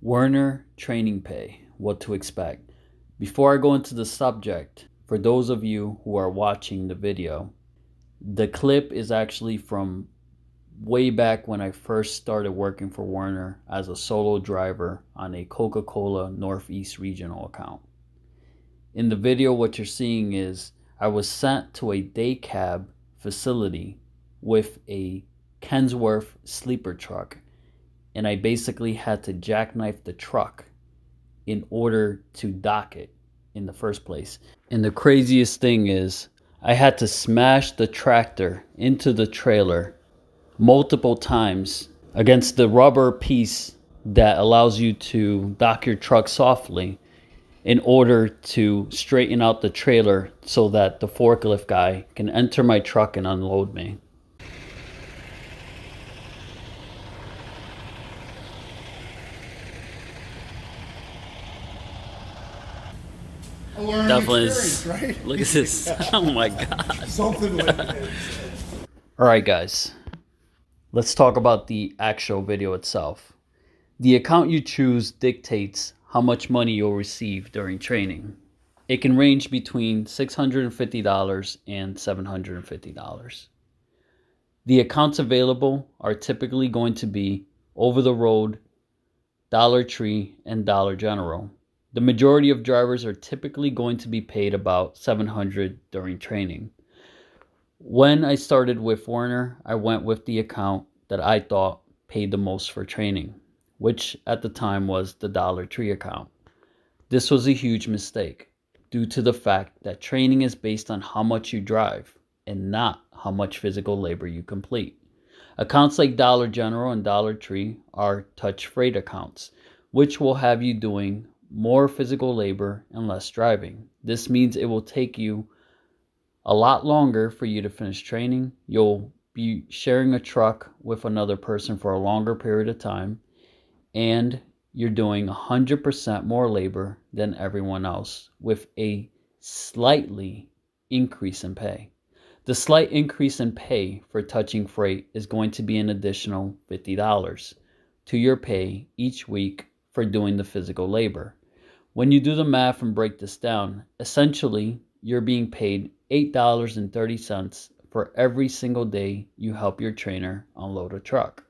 Werner Training Pay, what to expect. Before I go into the subject, for those of you who are watching the video, the clip is actually from way back when I first started working for Werner as a solo driver on a Coca-Cola Northeast regional account. In the video, what you're seeing is I was sent to a day cab facility with a Kensworth sleeper truck, and I basically had to jackknife the truck in order to dock it in the first place. And the craziest thing is I had to smash the tractor into the trailer multiple times against the rubber piece that allows you to dock your truck softly in order to straighten out the trailer so that the forklift guy can enter my truck and unload me. A learning Definitely experience, right? Look at this. Oh my God. Something like this. All right, guys. Let's talk about the actual video itself. The account you choose dictates how much money you'll receive during training. It can range between $650 and $750. The accounts available are typically going to be over the road, Dollar Tree, and Dollar General. The majority of drivers are typically going to be paid about $700 during training. When I started with Werner, I went with the account that I thought paid the most for training, which at the time was the Dollar Tree account. This was a huge mistake due to the fact that training is based on how much you drive and not how much physical labor you complete. Accounts like Dollar General and Dollar Tree are touch freight accounts, which will have you doing more physical labor and less driving. This means it will take you a lot longer for you to finish training. You'll be sharing a truck with another person for a longer period of time, and you're doing 100% more labor than everyone else with a slightly increase in pay. The slight increase in pay for touching freight is going to be an additional $50 to your pay each week for doing the physical labor. When you do the math and break this down, essentially you're being paid $8.30 for every single day you help your trainer unload a truck.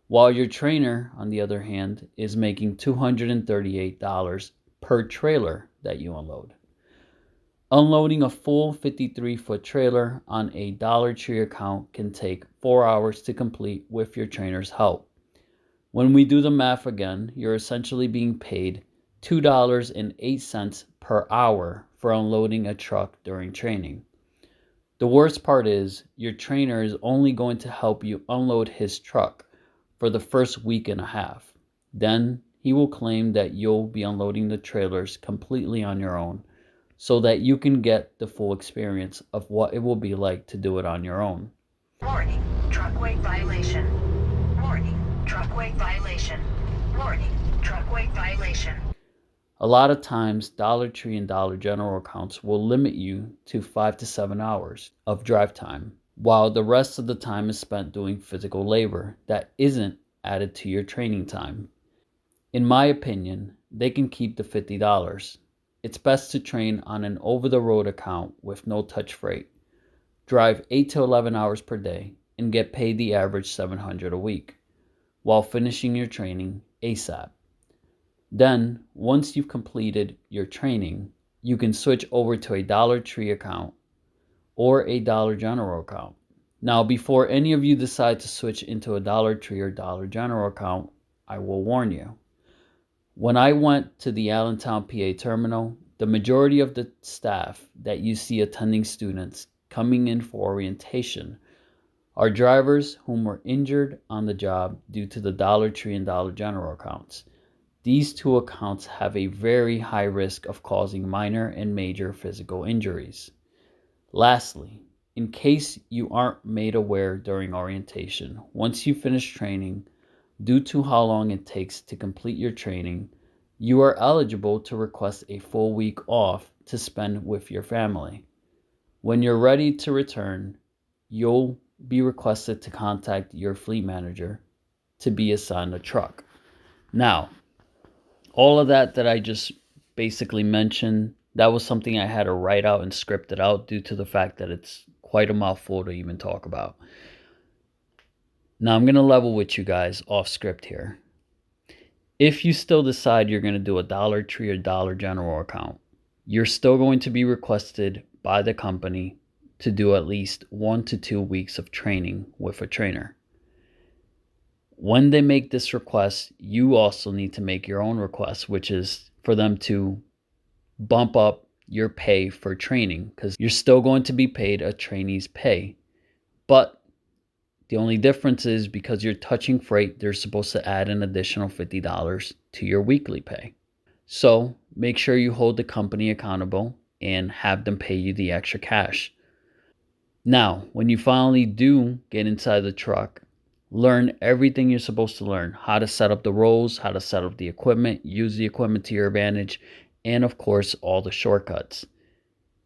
While your trainer, on the other hand, is making $238 per trailer that you unload. Unloading a full 53-foot trailer on a Dollar Tree account can take 4 hours to complete with your trainer's help. When we do the math again, you're essentially being paid $2.08 per hour for unloading a truck during training. The worst part is your trainer is only going to help you unload his truck for the first week and a half. Then he will claim that you'll be unloading the trailers completely on your own so that you can get the full experience of what it will be like to do it on your own. Warning, truck weight violation. Warning, truck weight violation. Warning, truck weight violation. A lot of times, Dollar Tree and Dollar General accounts will limit you to 5 to 7 hours of drive time, while the rest of the time is spent doing physical labor that isn't added to your training time. In my opinion, they can keep the $50. It's best to train on an over-the-road account with no touch freight. Drive 8 to 11 hours per day and get paid the average $700 a week, while finishing your training ASAP. Then, once you've completed your training, you can switch over to a Dollar Tree account or a Dollar General account. Now, before any of you decide to switch into a Dollar Tree or Dollar General account, I will warn you. When I went to the Allentown, PA terminal, the majority of the staff that you see attending students coming in for orientation are drivers whom were injured on the job due to the Dollar Tree and Dollar General accounts. These two accounts have a very high risk of causing minor and major physical injuries. Lastly, in case you aren't made aware during orientation, once you finish training, due to how long it takes to complete your training, you are eligible to request a full week off to spend with your family. When you're ready to return, you'll be requested to contact your fleet manager to be assigned a truck. Now, All of that I just basically mentioned, that was something I had to write out and script it out due to the fact that it's quite a mouthful to even talk about. Now I'm going to level with you guys off script here. If you still decide you're going to do a Dollar Tree or Dollar General account, you're still going to be requested by the company to do at least 1 to 2 weeks of training with a trainer. When they make this request, you also need to make your own request, which is for them to bump up your pay for training, because you're still going to be paid a trainee's pay. But the only difference is because you're touching freight, they're supposed to add an additional $50 to your weekly pay. So make sure you hold the company accountable and have them pay you the extra cash. Now, when you finally do get inside the truck, learn everything you're supposed to learn. How to set up the rolls, how to set up the equipment, use the equipment to your advantage, and of course, all the shortcuts.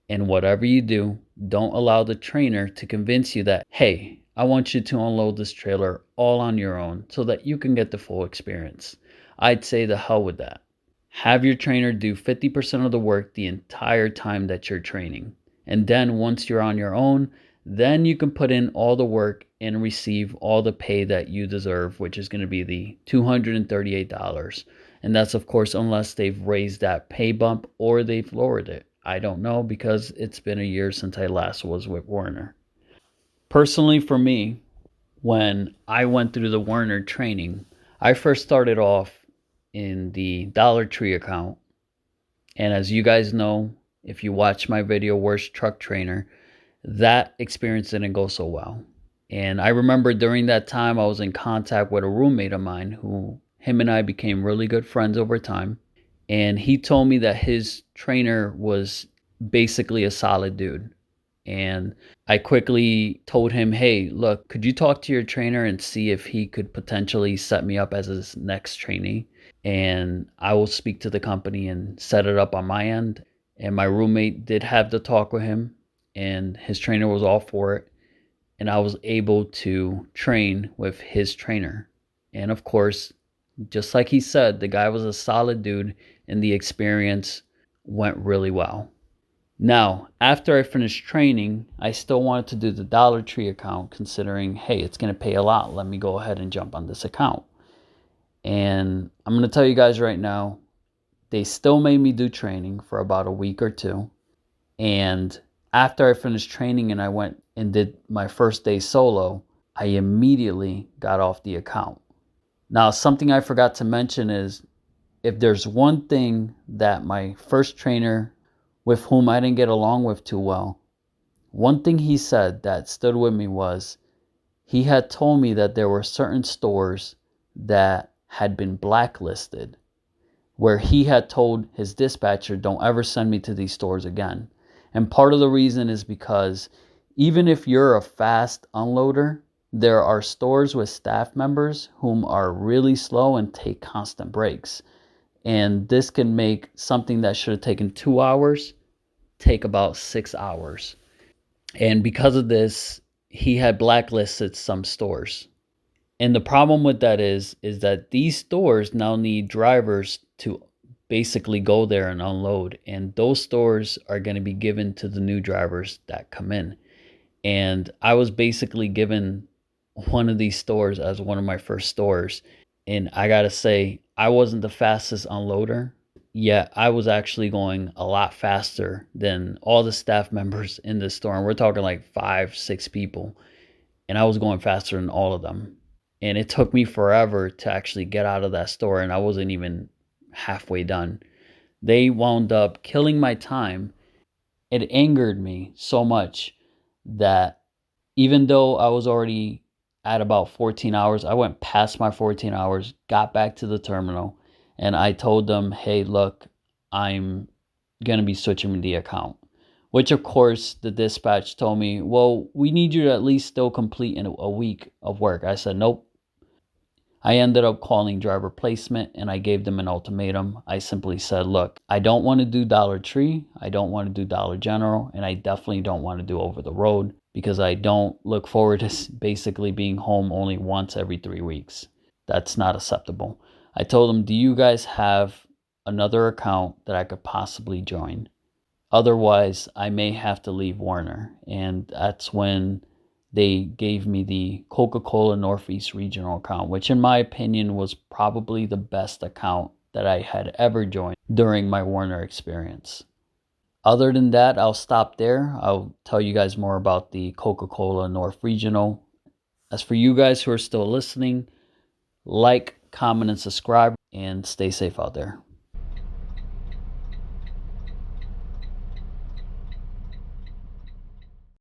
And whatever you do, don't allow the trainer to convince you that, hey, I want you to unload this trailer all on your own so that you can get the full experience. I'd say the hell with that. Have your trainer do 50% of the work the entire time that you're training. And then once you're on your own, then you can put in all the work and receive all the pay that you deserve, which is going to be the $238. And that's, of course, unless they've raised that pay bump or they've lowered it. I don't know, because it's been a year since I last was with Werner. Personally, for me, when I went through the Werner training, I first started off in the Dollar Tree account. And as you guys know, if you watch my video, Worst Truck Trainer, that experience didn't go so well. And I remember during that time, I was in contact with a roommate of mine who, him and I became really good friends over time. And he told me that his trainer was basically a solid dude. And I quickly told him, hey, look, could you talk to your trainer and see if he could potentially set me up as his next trainee? And I will speak to the company and set it up on my end. And my roommate did have the talk with him, and his trainer was all for it. And I was able to train with his trainer. And of course, just like he said, the guy was a solid dude and the experience went really well. Now, after I finished training, I still wanted to do the Dollar Tree account, considering, hey, it's going to pay a lot. Let me go ahead and jump on this account. And I'm going to tell you guys right now, they still made me do training for about a week or two. And after I finished training and I went and did my first day solo, I immediately got off the account. Now, something I forgot to mention is, if there's one thing that my first trainer, with whom I didn't get along with too well, one thing he said that stood with me was, he had told me that there were certain stores that had been blacklisted, where he had told his dispatcher, don't ever send me to these stores again. And part of the reason is because even if you're a fast unloader, there are stores with staff members whom are really slow and take constant breaks. And this can make something that should have taken 2 hours take about 6 hours. And because of this, he had blacklisted some stores. And the problem with that is that these stores now need drivers to basically go there and unload. And those stores are going to be given to the new drivers that come in. And I was basically given one of these stores as one of my first stores. And I got to say, I wasn't the fastest unloader, yet I was actually going a lot faster than all the staff members in this store. And we're talking like 5-6 people. And I was going faster than all of them. And it took me forever to actually get out of that store, and I wasn't even halfway done. They wound up killing my time. It angered me so much that even though I was already at about 14 hours, I went past my 14 hours, got back to the terminal, and I told them, hey, look, I'm going to be switching the account. Which, of course, the dispatch told me, well, we need you to at least still complete in a week of work. I said, nope. I ended up calling driver placement, and I gave them an ultimatum. I simply said, look, I don't want to do Dollar Tree, I don't want to do Dollar General, and I definitely don't want to do over the road, because I don't look forward to basically being home only once every 3 weeks. That's not acceptable. I told them, do you guys have another account that I could possibly join. Otherwise, I may have to leave Werner. And that's when they gave me the Coca-Cola Northeast Regional account, which in my opinion was probably the best account that I had ever joined during my Werner experience. Other than that, I'll stop there. I'll tell you guys more about the Coca-Cola North Regional. As for you guys who are still listening, like, comment, and subscribe, and stay safe out there.